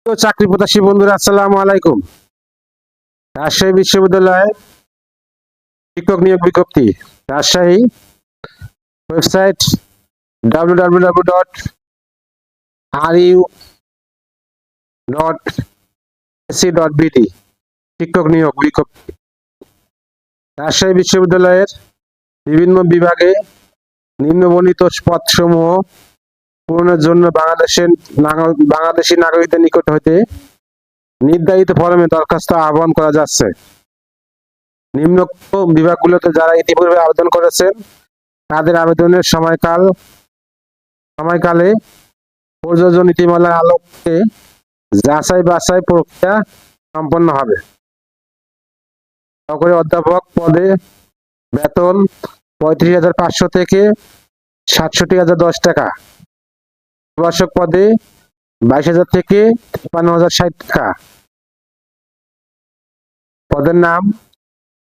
তো চাকরি প্রত্যাশী বন্ধুরা, আসসালামু আলাইকুম। রাজশাহী বিশ্ববিদ্যালয়ে শিক্ষক নিয়োগ বিজ্ঞপ্তি। Rajshahi website www.ru.ac.bd। শিক্ষক নিয়োগ বিজ্ঞপ্তি। রাজশাহী বিশ্ববিদ্যালয়ের বিভিন্ন বিভাগে নিম্নবর্ণিত পদসমূহ পূরণের জন্য বাংলাদেশি নাগরিকদের নিকট হইতে নির্ধারিত ফরমে দরখাস্ত আহ্বান করা যাচ্ছে। নিম্নোক্ত বিভাগগুলোতে যারা ইতিপূর্বে আবেদন করেছেন তাদের আবেদনের সময়কালে প্রযোজ্য নীতিমালার আলোকে যাচাই বাছাই প্রক্রিয়া সম্পন্ন হবে। সহকারী অধ্যাপক পদে বেতন 35,500 থেকে 67,010 টাকা। প্রভাষক পদে 22,000 থেকে 53,060 টাকা। পদের নাম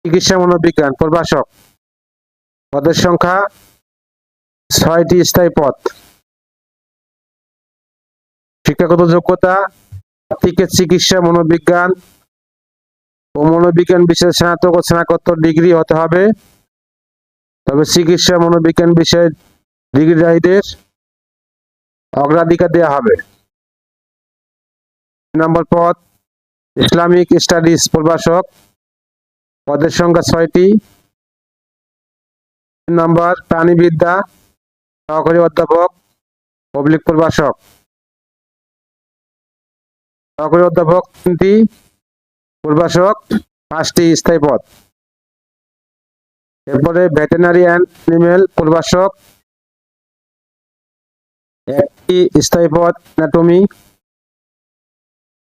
চিকিৎসা মনোবিজ্ঞান প্রভাষক। পদের সংখ্যা 6টি স্থায়ী পদ। শিক্ষাগত যোগ্যতা চিকিৎসা মনোবিজ্ঞান ও মনোবিজ্ঞান বিষয়ে স্নাতক ও স্নাতকোত্তর ডিগ্রি হতে হবে। তবে চিকিৎসা মনোবিজ্ঞান বিষয়ে ডিগ্রিধারীদের অগ্রাধিকার দেওয়া হবে। নম্বর পদ ইসলামিক স্টাডিজ প্রভাষক। পদের সংখ্যা 6টি। নম্বর প্রাণীবিদ্যা সহকারী অধ্যাপক প্রভাষক। সহকারী অধ্যাপক 3টি, প্রভাষক 5টি স্থায়ী পদ। এরপরে ভেটেরিনারি অ্যান্ড এনিম্যাল প্রভাষক 1টি স্থায়ী পদ। অ্যানাটমি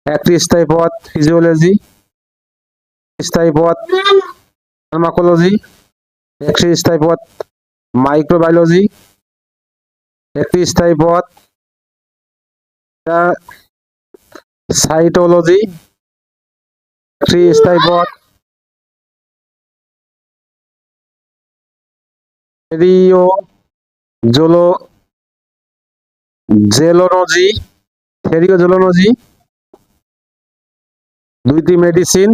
1টি স্থায়ী পদ। ফিজিওলজি স্থায়ী পদ। ফার্মাকোলজি 1টি স্থায়ী পদ। মাইক্রোবায়োলজি 1টি স্থায়ী পদ। সাইটোলজি 1টি স্থায়ী পদ। থেরিওজোলজি 2টি মেডিসিন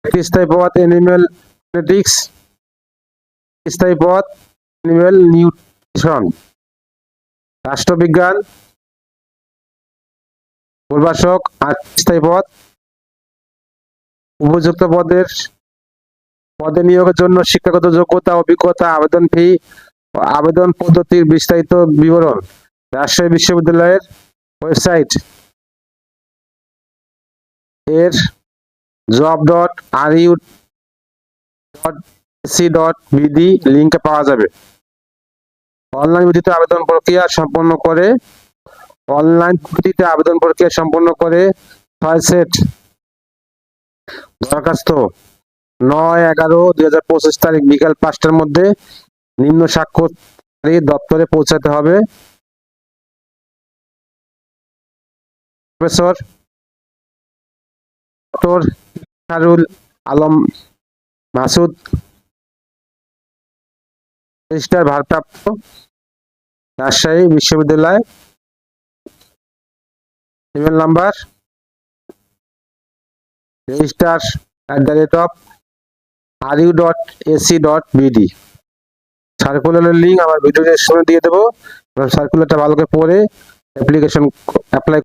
1টি স্থায়ী পদ। এনিম্যাল জেনেটিক্স স্থায়ী পদ। Animal nutrition. রাষ্ট্রবিজ্ঞান প্রভাষক 8টি স্থায়ী পদ। উপযুক্ত পদে নিয়োগের জন্য শিক্ষাগত যোগ্যতা, অভিজ্ঞতা, আবেদন ফি, আবেদন পদ্ধতির বিস্তারিত বিবরণ রাজশাহী বিশ্ববিদ্যালয়ের ওয়েবসাইট এর job.ru.ac.bd লিংকে পাওয়া যাবে। অনলাইন ভিত্তিতে আবেদন প্রক্রিয়া সম্পন্ন করে 6 সেট দরখাস্ত 9/11/2025 তারিখ বিকাল 5টার মধ্যে নিম্ন স্বাক্ষরকারী দপ্তরে পৌঁছাতে হবে। Professor doctor Iftikharul Alam Masud, registrar ভারপ্রাপ্ত, রাজশাহী বিশ্ববিদ্যালয়। Email number registrar@ru.ac.bd। সার্কুলারের লিঙ্ক আমার ভিডিও ডেসক্রিপশনে দিয়ে দেবো। সার্কুলারটা ভালো করে পড়ে অ্যাপ্লাই